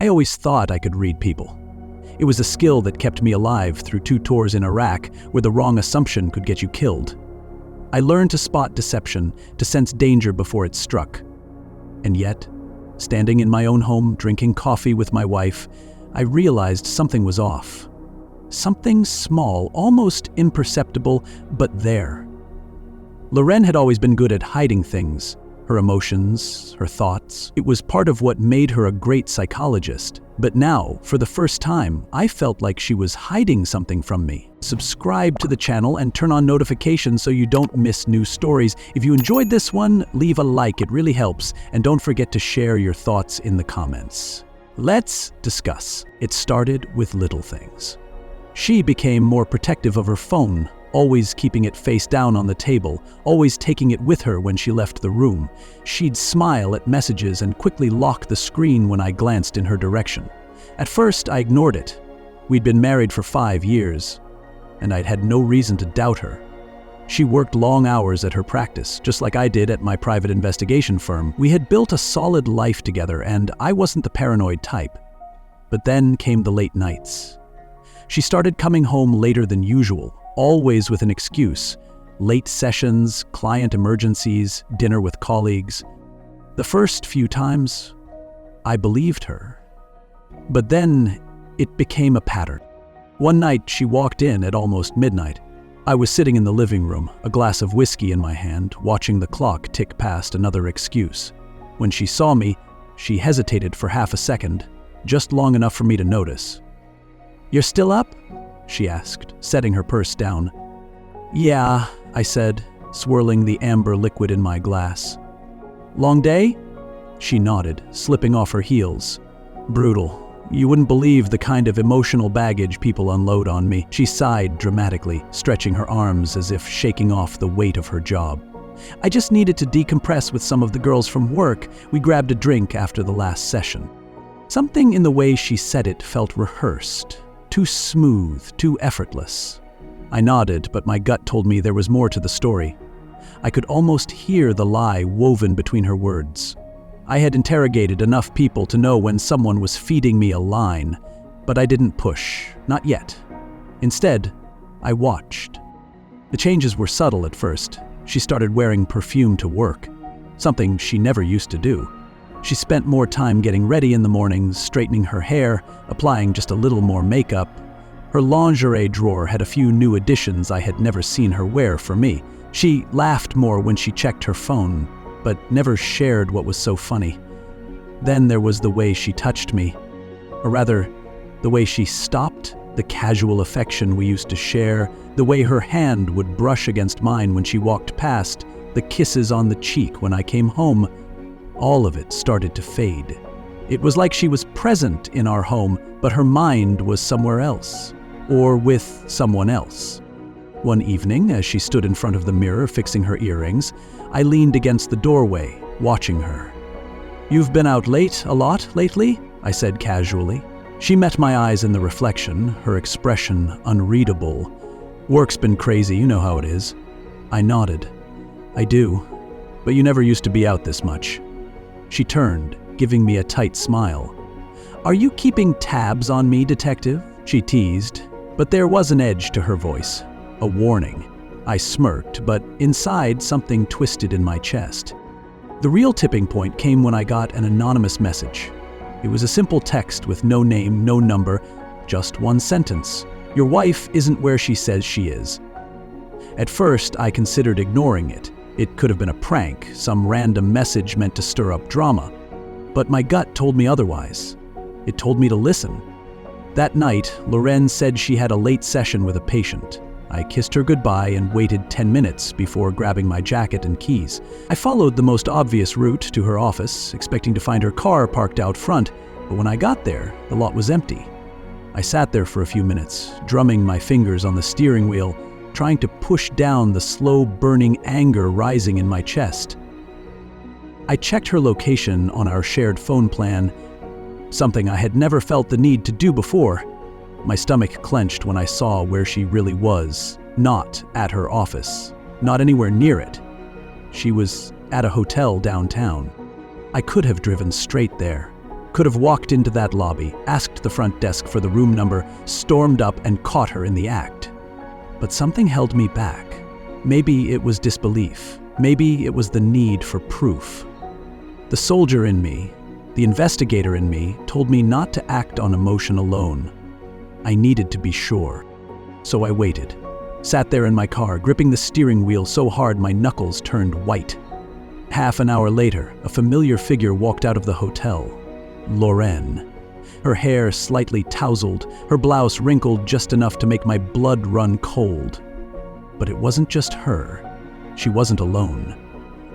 I always thought I could read people. It was a skill that kept me alive through 2 tours in Iraq where the wrong assumption could get you killed. I learned to spot deception, to sense danger before it struck. And yet, standing in my own home, drinking coffee with my wife, I realized something was off. Something small, almost imperceptible, but there. Loren had always been good at hiding things, her emotions, her thoughts. It was part of what made her a great psychologist. But now, for the first time, I felt like she was hiding something from me. Subscribe to the channel and turn on notifications so you don't miss new stories. If you enjoyed this one, leave a like, it really helps. And don't forget to share your thoughts in the comments. Let's discuss. It started with little things. She became more protective of her phone, always keeping it face down on the table, always taking it with her when she left the room. She'd smile at messages and quickly lock the screen when I glanced in her direction. At first, I ignored it. We'd been married for 5 years, and I'd had no reason to doubt her. She worked long hours at her practice, just like I did at my private investigation firm. We had built a solid life together, and I wasn't the paranoid type. But then came the late nights. She started coming home later than usual, always with an excuse. Late sessions, client emergencies, dinner with colleagues. The first few times, I believed her. But then, it became a pattern. One night, she walked in at almost midnight. I was sitting in the living room, a glass of whiskey in my hand, watching the clock tick past another excuse. When she saw me, she hesitated for half a second, just long enough for me to notice. "You're still up?" she asked, setting her purse down. "Yeah," I said, swirling the amber liquid in my glass. "Long day?" She nodded, slipping off her heels. "Brutal. You wouldn't believe the kind of emotional baggage people unload on me." She sighed dramatically, stretching her arms as if shaking off the weight of her job. "I just needed to decompress with some of the girls from work. We grabbed a drink after the last session." Something in the way she said it felt rehearsed, too smooth, too effortless. I nodded, but my gut told me there was more to the story. I could almost hear the lie woven between her words. I had interrogated enough people to know when someone was feeding me a line, but I didn't push, not yet. Instead, I watched. The changes were subtle at first. She started wearing perfume to work, something she never used to do. She spent more time getting ready in the mornings, straightening her hair, applying just a little more makeup. Her lingerie drawer had a few new additions I had never seen her wear for me. She laughed more when she checked her phone, but never shared what was so funny. Then there was the way she touched me, or rather, the way she stopped, the casual affection we used to share, the way her hand would brush against mine when she walked past, the kisses on the cheek when I came home. All of it started to fade. It was like she was present in our home, but her mind was somewhere else, or with someone else. One evening, as she stood in front of the mirror fixing her earrings, I leaned against the doorway, watching her. "You've been out late a lot lately?" I said casually. She met my eyes in the reflection, her expression unreadable. "Work's been crazy, you know how it is." I nodded. "I do, but you never used to be out this much." She turned, giving me a tight smile. "Are you keeping tabs on me, detective?" she teased, but there was an edge to her voice, a warning. I smirked, but inside something twisted in my chest. The real tipping point came when I got an anonymous message. It was a simple text with no name, no number, just one sentence. "Your wife isn't where she says she is." At first, I considered ignoring it. It could have been a prank, some random message meant to stir up drama. But my gut told me otherwise. It told me to listen. That night, Loren said she had a late session with a patient. I kissed her goodbye and waited 10 minutes before grabbing my jacket and keys. I followed the most obvious route to her office, expecting to find her car parked out front, but when I got there, the lot was empty. I sat there for a few minutes, drumming my fingers on the steering wheel, trying to push down the slow-burning anger rising in my chest. I checked her location on our shared phone plan, something I had never felt the need to do before. My stomach clenched when I saw where she really was, not at her office, not anywhere near it. She was at a hotel downtown. I could have driven straight there, Could have walked into that lobby, asked the front desk for the room number, stormed up and caught her in the act. But something held me back. Maybe it was disbelief. Maybe it was the need for proof. The soldier in me, the investigator in me, told me not to act on emotion alone. I needed to be sure. So I waited. Sat there in my car, gripping the steering wheel so hard my knuckles turned white. Half an hour later, a familiar figure walked out of the hotel. Lorraine. Her hair slightly tousled, her blouse wrinkled just enough to make my blood run cold. But it wasn't just her. She wasn't alone.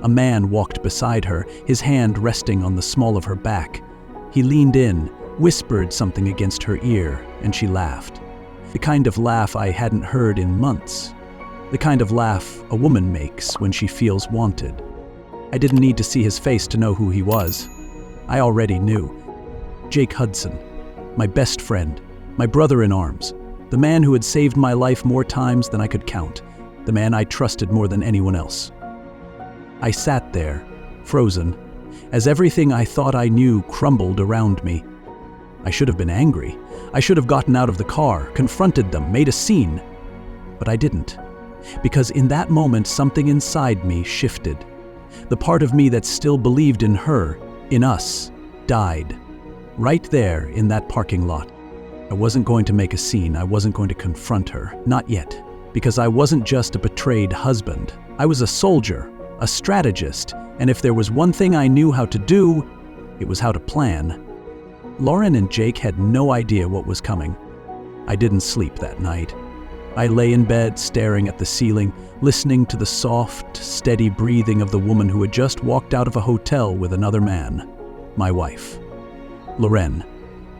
A man walked beside her, his hand resting on the small of her back. He leaned in, whispered something against her ear, and she laughed. The kind of laugh I hadn't heard in months. The kind of laugh a woman makes when she feels wanted. I didn't need to see his face to know who he was. I already knew. Jake Hudson, my best friend, my brother in arms, the man who had saved my life more times than I could count, the man I trusted more than anyone else. I sat there, frozen, as everything I thought I knew crumbled around me. I should have been angry. I should have gotten out of the car, confronted them, made a scene. But I didn't, because in that moment something inside me shifted. The part of me that still believed in her, in us, died. Right there in that parking lot. I wasn't going to make a scene. I wasn't going to confront her. Not yet. Because I wasn't just a betrayed husband. I was a soldier, a strategist, and if there was one thing I knew how to do, it was how to plan. Lauren and Jake had no idea what was coming. I didn't sleep that night. I lay in bed staring at the ceiling, listening to the soft, steady breathing of the woman who had just walked out of a hotel with another man, my wife. Lorraine.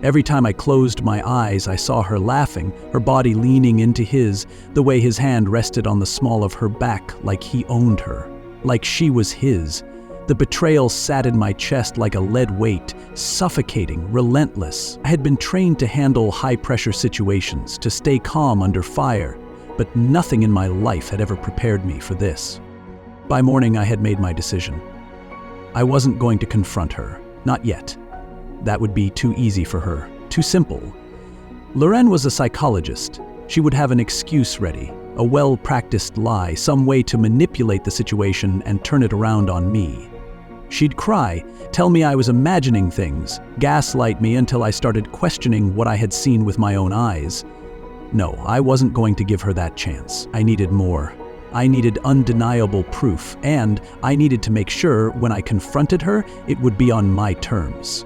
Every time I closed my eyes, I saw her laughing, her body leaning into his, the way his hand rested on the small of her back like he owned her, like she was his. The betrayal sat in my chest like a lead weight, suffocating, relentless. I had been trained to handle high-pressure situations, to stay calm under fire, but nothing in my life had ever prepared me for this. By morning, I had made my decision. I wasn't going to confront her, not yet. That would be too easy for her, too simple. Lorraine was a psychologist. She would have an excuse ready, a well-practiced lie, some way to manipulate the situation and turn it around on me. She'd cry, tell me I was imagining things, gaslight me until I started questioning what I had seen with my own eyes. No, I wasn't going to give her that chance. I needed more. I needed undeniable proof, and I needed to make sure when I confronted her, it would be on my terms.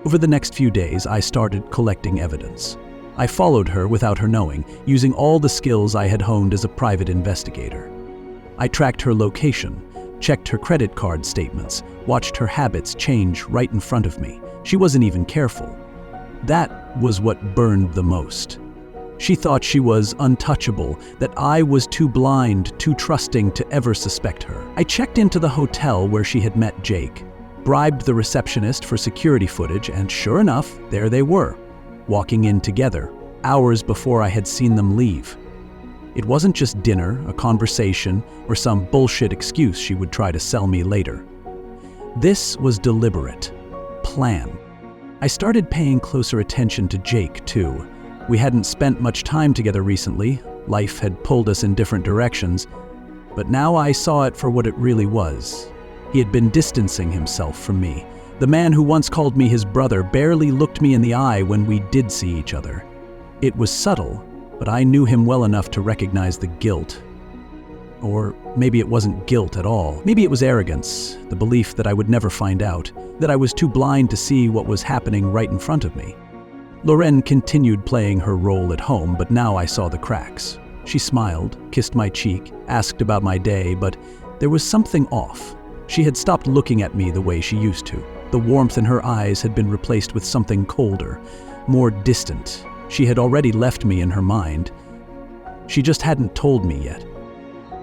Over the next few days, I started collecting evidence. I followed her without her knowing, using all the skills I had honed as a private investigator. I tracked her location, checked her credit card statements, watched her habits change right in front of me. She wasn't even careful. That was what burned the most. She thought she was untouchable, that I was too blind, too trusting to ever suspect her. I checked into the hotel where she had met Jake, bribed the receptionist for security footage, and sure enough, there they were, walking in together, hours before I had seen them leave. It wasn't just dinner, a conversation, or some bullshit excuse she would try to sell me later. This was deliberate, planned. I started paying closer attention to Jake, too. We hadn't spent much time together recently. Life had pulled us in different directions, but now I saw it for what it really was. He had been distancing himself from me. The man who once called me his brother barely looked me in the eye when we did see each other. It was subtle, but I knew him well enough to recognize the guilt. Or maybe it wasn't guilt at all. Maybe it was arrogance, the belief that I would never find out, that I was too blind to see what was happening right in front of me. Lorraine continued playing her role at home, but now I saw the cracks. She smiled, kissed my cheek, asked about my day, but there was something off. She had stopped looking at me the way she used to. The warmth in her eyes had been replaced with something colder, more distant. She had already left me in her mind. She just hadn't told me yet.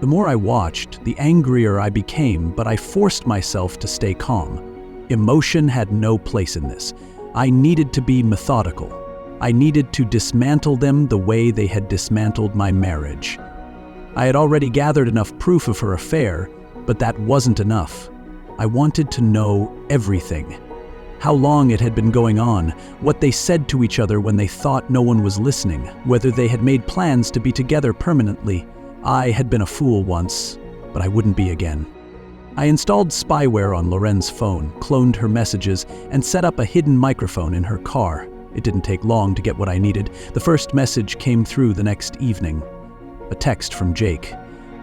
The more I watched, the angrier I became, but I forced myself to stay calm. Emotion had no place in this. I needed to be methodical. I needed to dismantle them the way they had dismantled my marriage. I had already gathered enough proof of her affair, but that wasn't enough. I wanted to know everything. How long it had been going on, what they said to each other when they thought no one was listening, whether they had made plans to be together permanently. I had been a fool once, but I wouldn't be again. I installed spyware on Loren's phone, cloned her messages, and set up a hidden microphone in her car. It didn't take long to get what I needed. The first message came through the next evening. A text from Jake.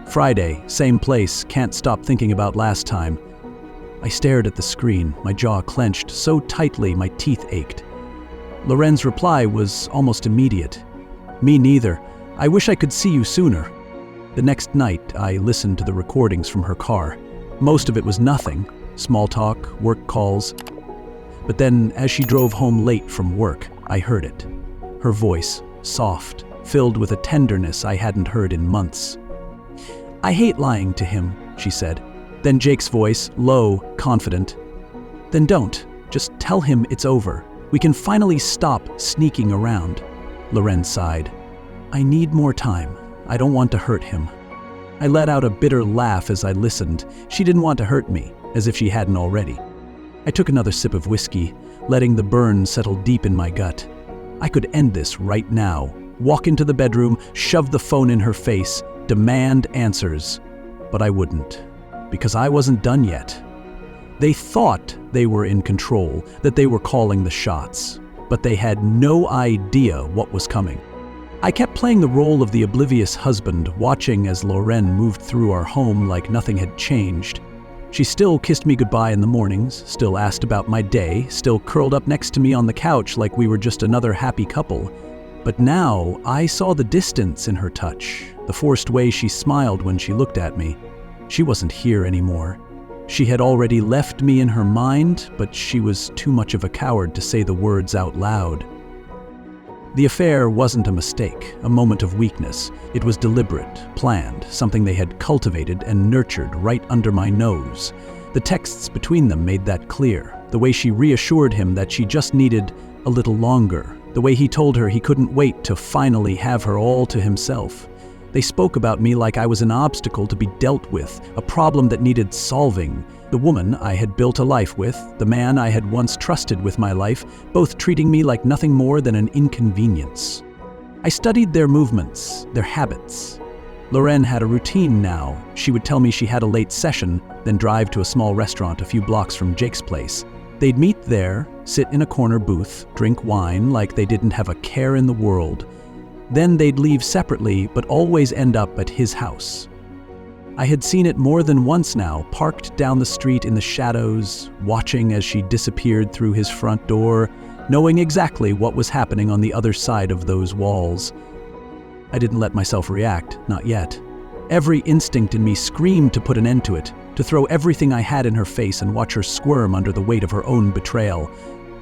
Friday, same place, can't stop thinking about last time. I stared at the screen, my jaw clenched so tightly my teeth ached. Loren's reply was almost immediate. Me neither. I wish I could see you sooner. The next night, I listened to the recordings from her car. Most of it was nothing, small talk, work calls. But then, as she drove home late from work, I heard it. Her voice, soft, filled with a tenderness I hadn't heard in months. I hate lying to him, she said. Then Jake's voice, low, confident. Then don't. Just tell him it's over. We can finally stop sneaking around. Loren sighed. I need more time. I don't want to hurt him. I let out a bitter laugh as I listened. She didn't want to hurt me, as if she hadn't already. I took another sip of whiskey, letting the burn settle deep in my gut. I could end this right now. Walk into the bedroom, shove the phone in her face, demand answers. But I wouldn't, because I wasn't done yet. They thought they were in control, that they were calling the shots, but they had no idea what was coming. I kept playing the role of the oblivious husband, watching as Loren moved through our home like nothing had changed. She still kissed me goodbye in the mornings, still asked about my day, still curled up next to me on the couch like we were just another happy couple. But now I saw the distance in her touch, the forced way she smiled when she looked at me. She wasn't here anymore. She had already left me in her mind, but she was too much of a coward to say the words out loud. The affair wasn't a mistake, a moment of weakness. It was deliberate, planned, something they had cultivated and nurtured right under my nose. The texts between them made that clear. The way she reassured him that she just needed a little longer. The way he told her he couldn't wait to finally have her all to himself. They spoke about me like I was an obstacle to be dealt with, a problem that needed solving. The woman I had built a life with, the man I had once trusted with my life, both treating me like nothing more than an inconvenience. I studied their movements, their habits. Loren had a routine now. She would tell me she had a late session, then drive to a small restaurant a few blocks from Jake's place. They'd meet there, sit in a corner booth, drink wine like they didn't have a care in the world. Then they'd leave separately, but always end up at his house. I had seen it more than once now, parked down the street in the shadows, watching as she disappeared through his front door, knowing exactly what was happening on the other side of those walls. I didn't let myself react, not yet. Every instinct in me screamed to put an end to it, to throw everything I had in her face and watch her squirm under the weight of her own betrayal.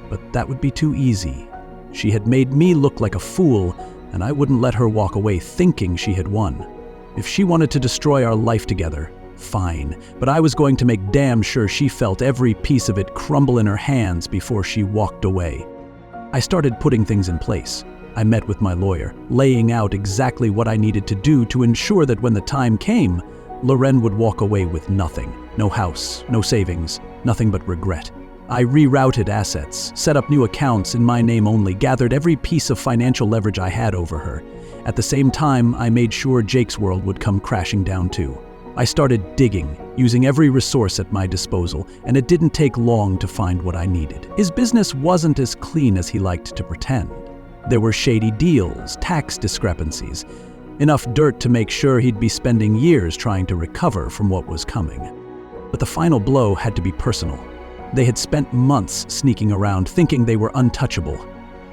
But that would be too easy. She had made me look like a fool, and I wouldn't let her walk away thinking she had won. If she wanted to destroy our life together, fine, but I was going to make damn sure she felt every piece of it crumble in her hands before she walked away. I started putting things in place. I met with my lawyer, laying out exactly what I needed to do to ensure that when the time came, Loren would walk away with nothing. No house, no savings, nothing but regret. I rerouted assets, set up new accounts in my name only, gathered every piece of financial leverage I had over her. At the same time, I made sure Jake's world would come crashing down too. I started digging, using every resource at my disposal, and it didn't take long to find what I needed. His business wasn't as clean as he liked to pretend. There were shady deals, tax discrepancies, enough dirt to make sure he'd be spending years trying to recover from what was coming. But the final blow had to be personal. They had spent months sneaking around, thinking they were untouchable.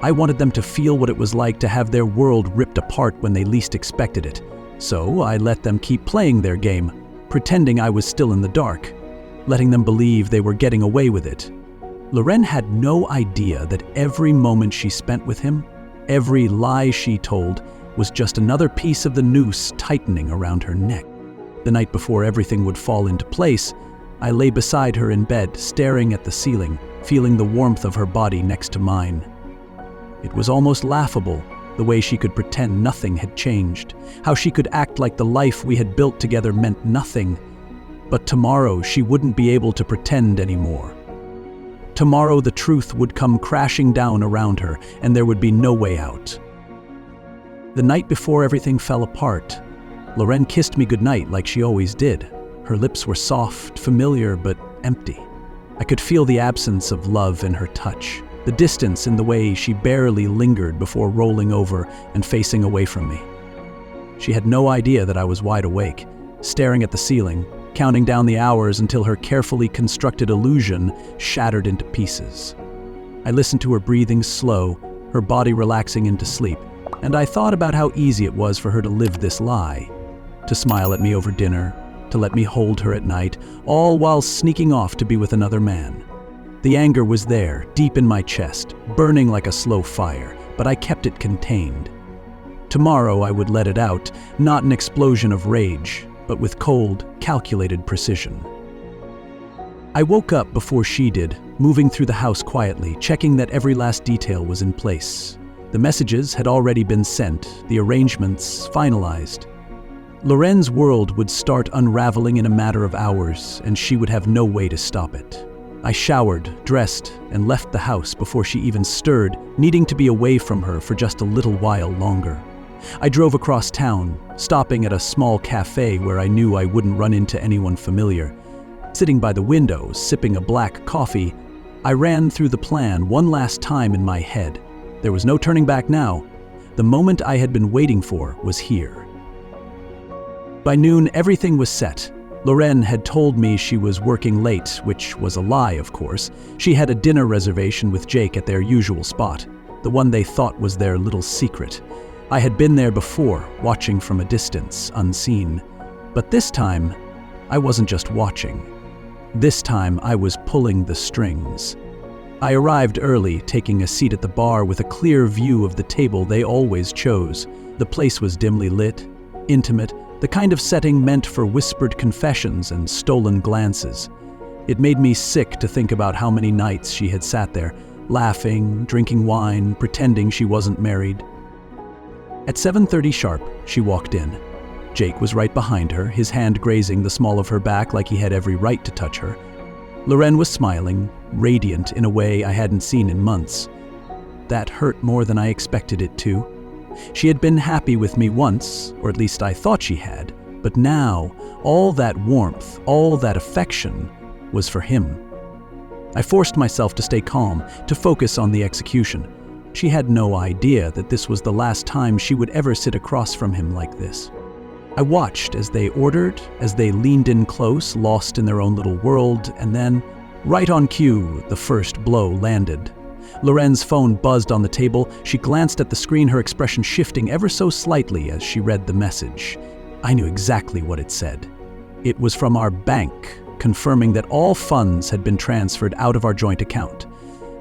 I wanted them to feel what it was like to have their world ripped apart when they least expected it. So I let them keep playing their game, pretending I was still in the dark, letting them believe they were getting away with it. Loren had no idea that every moment she spent with him, every lie she told, was just another piece of the noose tightening around her neck. The night before everything would fall into place, I lay beside her in bed, staring at the ceiling, feeling the warmth of her body next to mine. It was almost laughable, the way she could pretend nothing had changed, how she could act like the life we had built together meant nothing. But tomorrow she wouldn't be able to pretend anymore. Tomorrow the truth would come crashing down around her, and there would be no way out. The night before everything fell apart, Loren kissed me goodnight like she always did. Her lips were soft, familiar, but empty. I could feel the absence of love in her touch, the distance in the way she barely lingered before rolling over and facing away from me. She had no idea that I was wide awake, staring at the ceiling, counting down the hours until her carefully constructed illusion shattered into pieces. I listened to her breathing slow, her body relaxing into sleep, and I thought about how easy it was for her to live this lie, to smile at me over dinner, to let me hold her at night, all while sneaking off to be with another man. The anger was there, deep in my chest, burning like a slow fire, but I kept it contained. Tomorrow I would let it out, not an explosion of rage, but with cold, calculated precision. I woke up before she did, moving through the house quietly, checking that every last detail was in place. The messages had already been sent, the arrangements finalized. Loren's world would start unraveling in a matter of hours, and she would have no way to stop it. I showered, dressed, and left the house before she even stirred, needing to be away from her for just a little while longer. I drove across town, stopping at a small cafe where I knew I wouldn't run into anyone familiar. Sitting by the window, sipping a black coffee, I ran through the plan one last time in my head. There was no turning back now. The moment I had been waiting for was here. By noon, everything was set. Loren had told me she was working late, which was a lie, of course. She had a dinner reservation with Jake at their usual spot, the one they thought was their little secret. I had been there before, watching from a distance, unseen. But this time, I wasn't just watching. This time, I was pulling the strings. I arrived early, taking a seat at the bar with a clear view of the table they always chose. The place was dimly lit, intimate, the kind of setting meant for whispered confessions and stolen glances. It made me sick to think about how many nights she had sat there, laughing, drinking wine, pretending she wasn't married. At 7:30 sharp, she walked in. Jake was right behind her, his hand grazing the small of her back like he had every right to touch her. Loren was smiling, radiant in a way I hadn't seen in months. That hurt more than I expected it to. She had been happy with me once, or at least I thought she had, but now, all that warmth, all that affection, was for him. I forced myself to stay calm, to focus on the execution. She had no idea that this was the last time she would ever sit across from him like this. I watched as they ordered, as they leaned in close, lost in their own little world, and then, right on cue, the first blow landed. Loren's phone buzzed on the table. She glanced at the screen, her expression shifting ever so slightly as she read the message. I knew exactly what it said. It was from our bank, confirming that all funds had been transferred out of our joint account.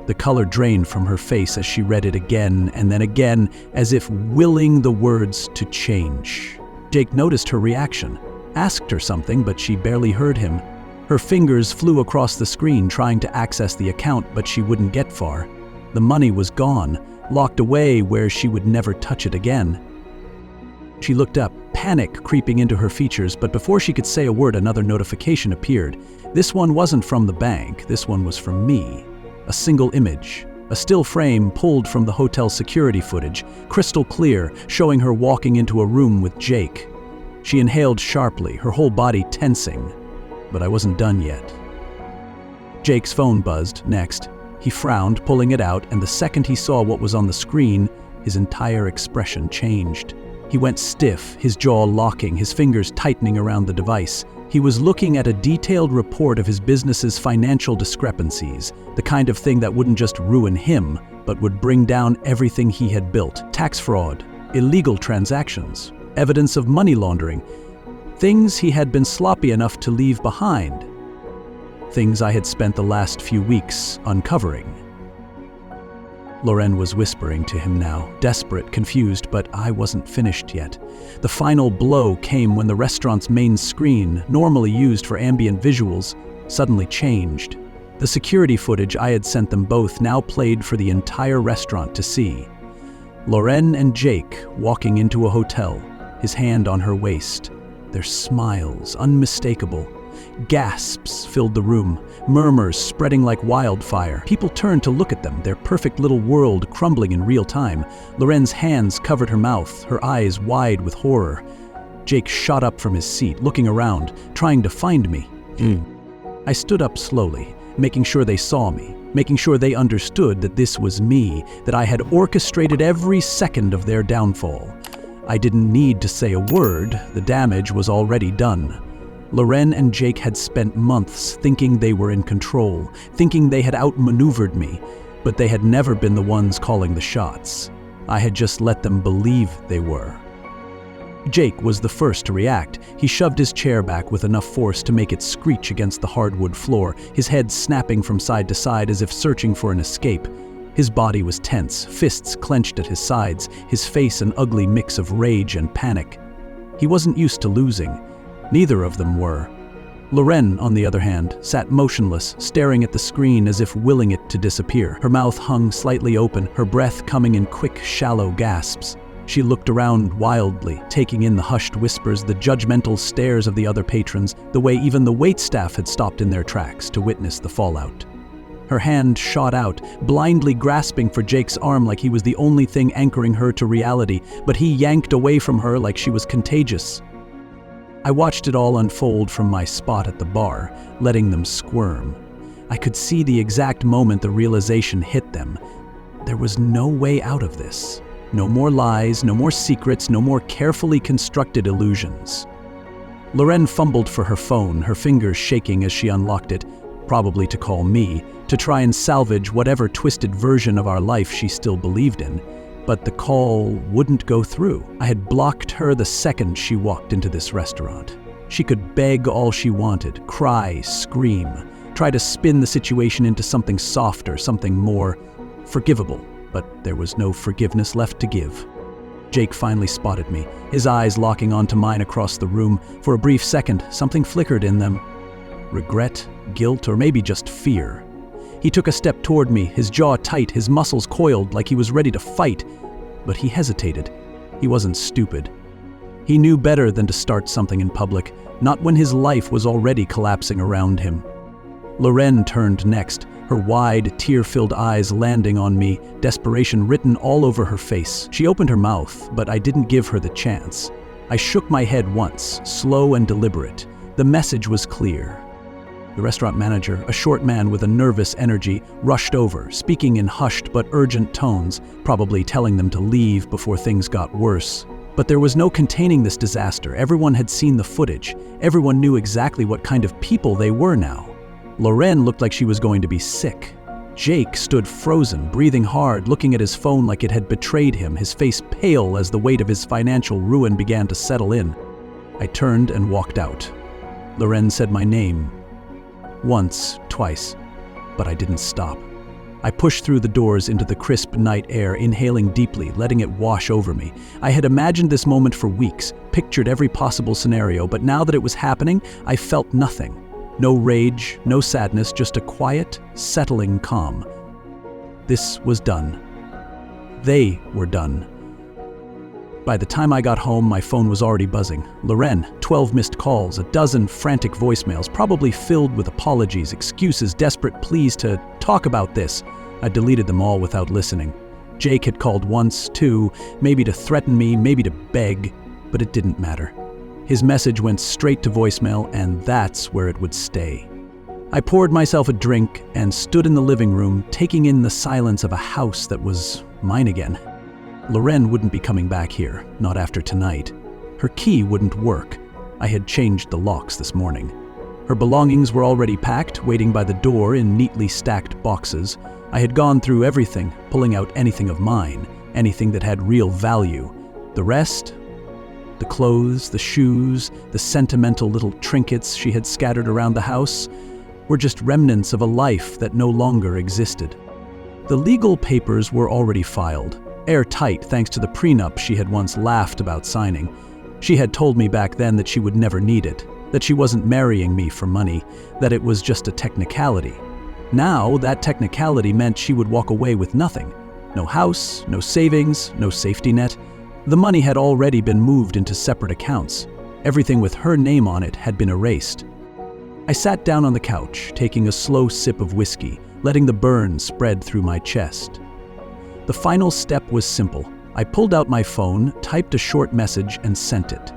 The color drained from her face as she read it again and then again, as if willing the words to change. Jake noticed her reaction, asked her something, but she barely heard him. Her fingers flew across the screen trying to access the account, but she wouldn't get far. The money was gone, locked away where she would never touch it again. She looked up, panic creeping into her features, but before she could say a word, another notification appeared. This one wasn't from the bank, this one was from me. A single image, a still frame pulled from the hotel security footage, crystal clear, showing her walking into a room with Jake. She inhaled sharply, her whole body tensing. But I wasn't done yet. Jake's phone buzzed next. He frowned, pulling it out, and the second he saw what was on the screen, his entire expression changed. He went stiff, his jaw locking, his fingers tightening around the device. He was looking at a detailed report of his business's financial discrepancies, the kind of thing that wouldn't just ruin him, but would bring down everything he had built. Tax fraud, illegal transactions, evidence of money laundering, things he had been sloppy enough to leave behind, things I had spent the last few weeks uncovering. Loren was whispering to him now, desperate, confused, but I wasn't finished yet. The final blow came when the restaurant's main screen, normally used for ambient visuals, suddenly changed. The security footage I had sent them both now played for the entire restaurant to see. Loren and Jake walking into a hotel, his hand on her waist, their smiles unmistakable. Gasps filled the room, murmurs spreading like wildfire. People turned to look at them, their perfect little world crumbling in real time. Loren's hands covered her mouth, her eyes wide with horror. Jake shot up from his seat, looking around, trying to find me. I stood up slowly, making sure they saw me, making sure they understood that this was me, that I had orchestrated every second of their downfall. I didn't need to say a word, the damage was already done. Loren and Jake had spent months thinking they were in control, thinking they had outmaneuvered me, but they had never been the ones calling the shots. I had just let them believe they were. Jake was the first to react. He shoved his chair back with enough force to make it screech against the hardwood floor, his head snapping from side to side as if searching for an escape. His body was tense, fists clenched at his sides, his face an ugly mix of rage and panic. He wasn't used to losing. Neither of them were. Loren, on the other hand, sat motionless, staring at the screen as if willing it to disappear. Her mouth hung slightly open, her breath coming in quick, shallow gasps. She looked around wildly, taking in the hushed whispers, the judgmental stares of the other patrons, the way even the waitstaff had stopped in their tracks to witness the fallout. Her hand shot out, blindly grasping for Jake's arm like he was the only thing anchoring her to reality, but he yanked away from her like she was contagious. I watched it all unfold from my spot at the bar, letting them squirm. I could see the exact moment the realization hit them. There was no way out of this. No more lies, no more secrets, no more carefully constructed illusions. Loren fumbled for her phone, her fingers shaking as she unlocked it, probably to call me, to try and salvage whatever twisted version of our life she still believed in. But the call wouldn't go through. I had blocked her the second she walked into this restaurant. She could beg all she wanted, cry, scream, try to spin the situation into something softer, something more forgivable. But there was no forgiveness left to give. Jake finally spotted me, his eyes locking onto mine across the room. For a brief second, something flickered in them. Regret, guilt, or maybe just fear. He took a step toward me, his jaw tight, his muscles coiled like he was ready to fight. But he hesitated. He wasn't stupid. He knew better than to start something in public, not when his life was already collapsing around him. Loren turned next, her wide, tear-filled eyes landing on me, desperation written all over her face. She opened her mouth, but I didn't give her the chance. I shook my head once, slow and deliberate. The message was clear. The restaurant manager, a short man with a nervous energy, rushed over, speaking in hushed but urgent tones, probably telling them to leave before things got worse. But there was no containing this disaster. Everyone had seen the footage. Everyone knew exactly what kind of people they were now. Loren looked like she was going to be sick. Jake stood frozen, breathing hard, looking at his phone like it had betrayed him, his face pale as the weight of his financial ruin began to settle in. I turned and walked out. Loren said my name. Once, twice, but I didn't stop. I pushed through the doors into the crisp night air, inhaling deeply, letting it wash over me. I had imagined this moment for weeks, pictured every possible scenario, but now that it was happening, I felt nothing. No rage, no sadness, just a quiet, settling calm. This was done. They were done. By the time I got home, my phone was already buzzing. Loren, 12 missed calls, a dozen frantic voicemails, probably filled with apologies, excuses, desperate pleas to talk about this. I deleted them all without listening. Jake had called once, too, maybe to threaten me, maybe to beg, but it didn't matter. His message went straight to voicemail, and that's where it would stay. I poured myself a drink and stood in the living room, taking in the silence of a house that was mine again. Loren wouldn't be coming back here, not after tonight. Her key wouldn't work. I had changed the locks this morning. Her belongings were already packed, waiting by the door in neatly stacked boxes. I had gone through everything, pulling out anything of mine, anything that had real value. The rest? The clothes, the shoes, the sentimental little trinkets she had scattered around the house were just remnants of a life that no longer existed. The legal papers were already filed, airtight thanks to the prenup she had once laughed about signing. She had told me back then that she would never need it, that she wasn't marrying me for money, that it was just a technicality. Now, that technicality meant she would walk away with nothing. No house, no savings, no safety net. The money had already been moved into separate accounts. Everything with her name on it had been erased. I sat down on the couch, taking a slow sip of whiskey, letting the burn spread through my chest. The final step was simple. I pulled out my phone, typed a short message, and sent it.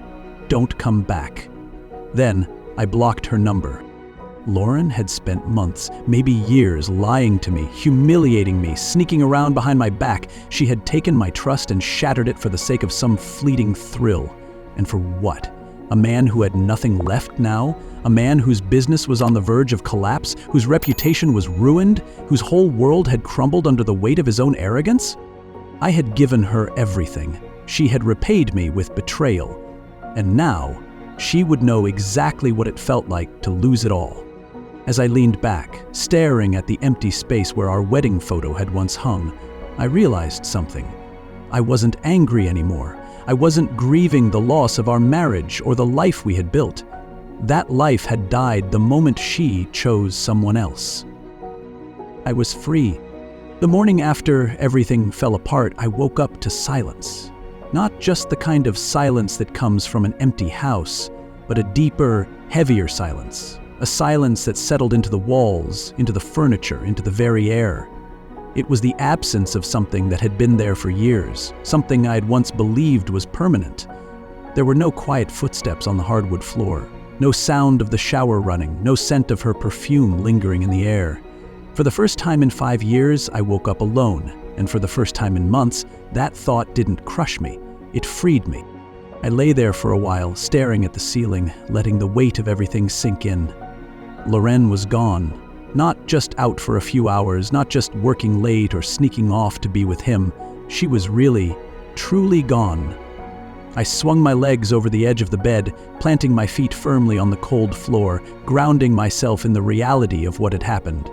"Don't come back." Then, I blocked her number. Lauren had spent months, maybe years, lying to me, humiliating me, sneaking around behind my back. She had taken my trust and shattered it for the sake of some fleeting thrill. And for what? A man who had nothing left now? A man whose business was on the verge of collapse? Whose reputation was ruined? Whose whole world had crumbled under the weight of his own arrogance? I had given her everything. She had repaid me with betrayal. And now, she would know exactly what it felt like to lose it all. As I leaned back, staring at the empty space where our wedding photo had once hung, I realized something. I wasn't angry anymore. I wasn't grieving the loss of our marriage or the life we had built. That life had died the moment she chose someone else. I was free. The morning after everything fell apart, I woke up to silence. Not just the kind of silence that comes from an empty house, but a deeper, heavier silence. A silence that settled into the walls, into the furniture, into the very air. It was the absence of something that had been there for years, something I had once believed was permanent. There were no quiet footsteps on the hardwood floor, no sound of the shower running, no scent of her perfume lingering in the air. For the first time in 5 years, I woke up alone, and for the first time in months, that thought didn't crush me, it freed me. I lay there for a while, staring at the ceiling, letting the weight of everything sink in. Loren was gone. Not just out for a few hours, not just working late or sneaking off to be with him. She was really, truly gone. I swung my legs over the edge of the bed, planting my feet firmly on the cold floor, grounding myself in the reality of what had happened.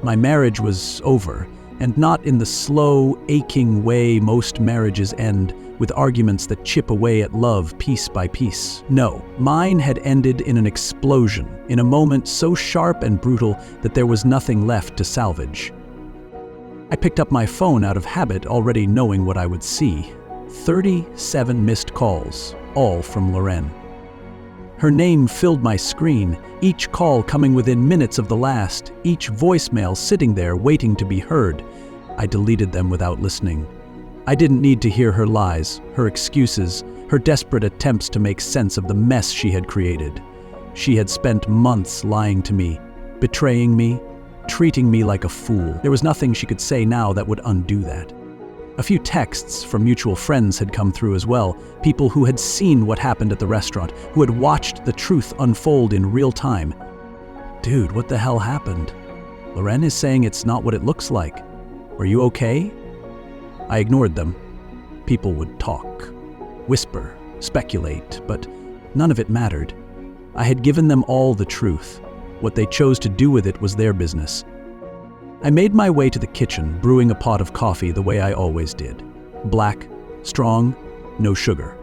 My marriage was over, and not in the slow, aching way most marriages end, with arguments that chip away at love piece by piece. No, mine had ended in an explosion, in a moment so sharp and brutal that there was nothing left to salvage. I picked up my phone out of habit, already knowing what I would see. 37 missed calls, all from Loren. Her name filled my screen, each call coming within minutes of the last, each voicemail sitting there waiting to be heard. I deleted them without listening. I didn't need to hear her lies, her excuses, her desperate attempts to make sense of the mess she had created. She had spent months lying to me, betraying me, treating me like a fool. There was nothing she could say now that would undo that. A few texts from mutual friends had come through as well, people who had seen what happened at the restaurant, who had watched the truth unfold in real time. Dude, what the hell happened? Loren is saying it's not what it looks like. Are you okay? I ignored them. People would talk, whisper, speculate, but none of it mattered. I had given them all the truth. What they chose to do with it was their business. I made my way to the kitchen, brewing a pot of coffee the way I always did. Black, strong, no sugar.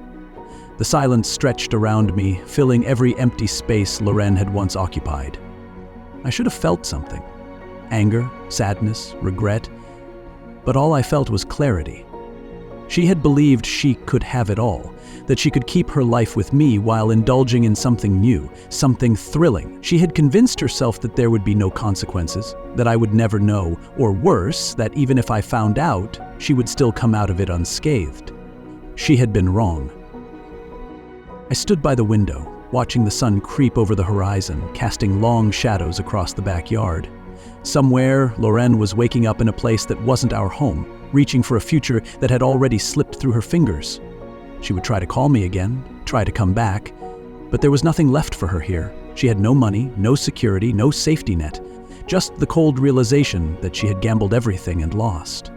The silence stretched around me, filling every empty space Loren had once occupied. I should have felt something. Anger, sadness, regret. But all I felt was clarity. She had believed she could have it all, that she could keep her life with me while indulging in something new, something thrilling. She had convinced herself that there would be no consequences, that I would never know, or worse, that even if I found out, she would still come out of it unscathed. She had been wrong. I stood by the window, watching the sun creep over the horizon, casting long shadows across the backyard. Somewhere, Loren was waking up in a place that wasn't our home, reaching for a future that had already slipped through her fingers. She would try to call me again, try to come back, but there was nothing left for her here. She had no money, no security, no safety net, just the cold realization that she had gambled everything and lost.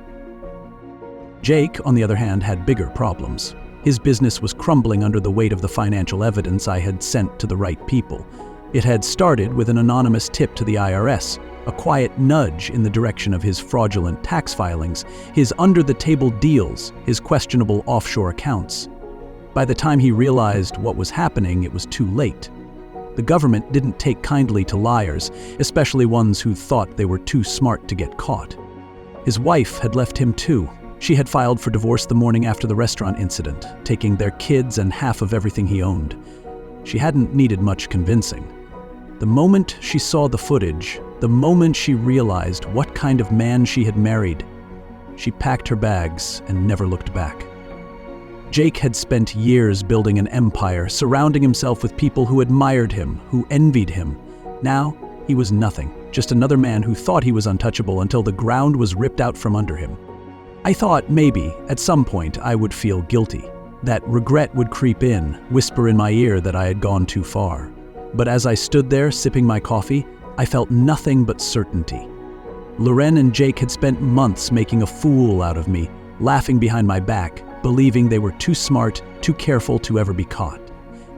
Jake, on the other hand, had bigger problems. His business was crumbling under the weight of the financial evidence I had sent to the right people. It had started with an anonymous tip to the IRS, a quiet nudge in the direction of his fraudulent tax filings, his under-the-table deals, his questionable offshore accounts. By the time he realized what was happening, it was too late. The government didn't take kindly to liars, especially ones who thought they were too smart to get caught. His wife had left him too. She had filed for divorce the morning after the restaurant incident, taking their kids and half of everything he owned. She hadn't needed much convincing. The moment she saw the footage, the moment she realized what kind of man she had married, she packed her bags and never looked back. Jake had spent years building an empire, surrounding himself with people who admired him, who envied him. Now, he was nothing, just another man who thought he was untouchable until the ground was ripped out from under him. I thought maybe, at some point, I would feel guilty, that regret would creep in, whisper in my ear that I had gone too far. But as I stood there sipping my coffee, I felt nothing but certainty. Loren and Jake had spent months making a fool out of me, laughing behind my back, believing they were too smart, too careful to ever be caught.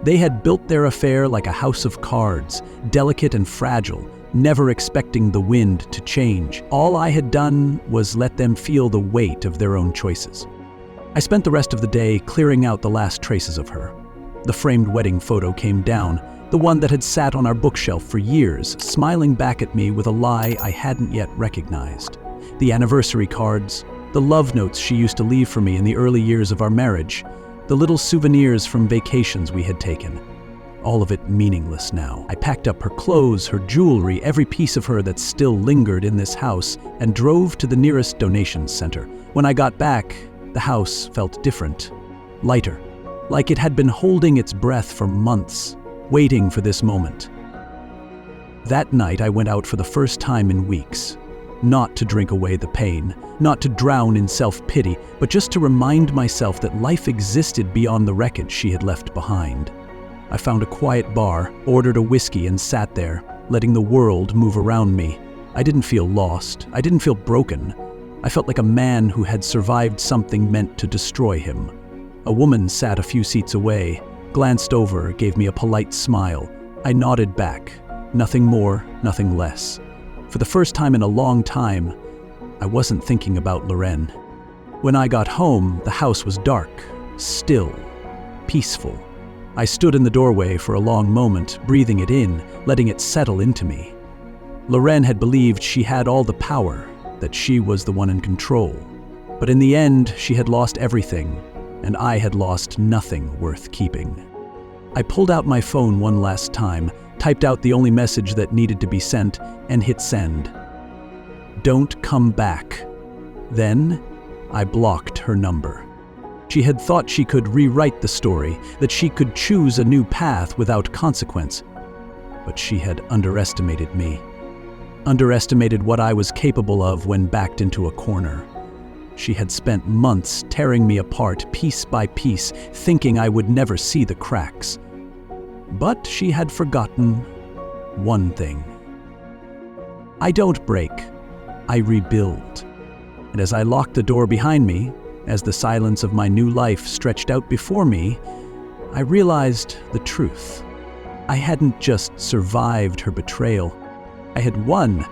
They had built their affair like a house of cards, delicate and fragile, never expecting the wind to change. All I had done was let them feel the weight of their own choices. I spent the rest of the day clearing out the last traces of her. The framed wedding photo came down, the one that had sat on our bookshelf for years, smiling back at me with a lie I hadn't yet recognized. The anniversary cards, the love notes she used to leave for me in the early years of our marriage, the little souvenirs from vacations we had taken. All of it meaningless now. I packed up her clothes, her jewelry, every piece of her that still lingered in this house, and drove to the nearest donations center. When I got back, the house felt different, lighter, like it had been holding its breath for months, waiting for this moment. That night I went out for the first time in weeks. Not to drink away the pain, not to drown in self-pity, but just to remind myself that life existed beyond the wreckage she had left behind. I found a quiet bar, ordered a whiskey, and sat there, letting the world move around me. I didn't feel lost. I didn't feel broken. I felt like a man who had survived something meant to destroy him. A woman sat a few seats away, glanced over, gave me a polite smile. I nodded back. Nothing more, nothing less. For the first time in a long time, I wasn't thinking about Loren. When I got home, the house was dark, still, peaceful. I stood in the doorway for a long moment, breathing it in, letting it settle into me. Loren had believed she had all the power, that she was the one in control. But in the end, she had lost everything, and I had lost nothing worth keeping. I pulled out my phone one last time, typed out the only message that needed to be sent, and hit send. Don't come back. Then, I blocked her number. She had thought she could rewrite the story, that she could choose a new path without consequence. But she had underestimated me. Underestimated what I was capable of when backed into a corner. She had spent months tearing me apart piece by piece, thinking I would never see the cracks. But she had forgotten one thing. I don't break, I rebuild. And as I locked the door behind me, as the silence of my new life stretched out before me, I realized the truth. I hadn't just survived her betrayal. I had won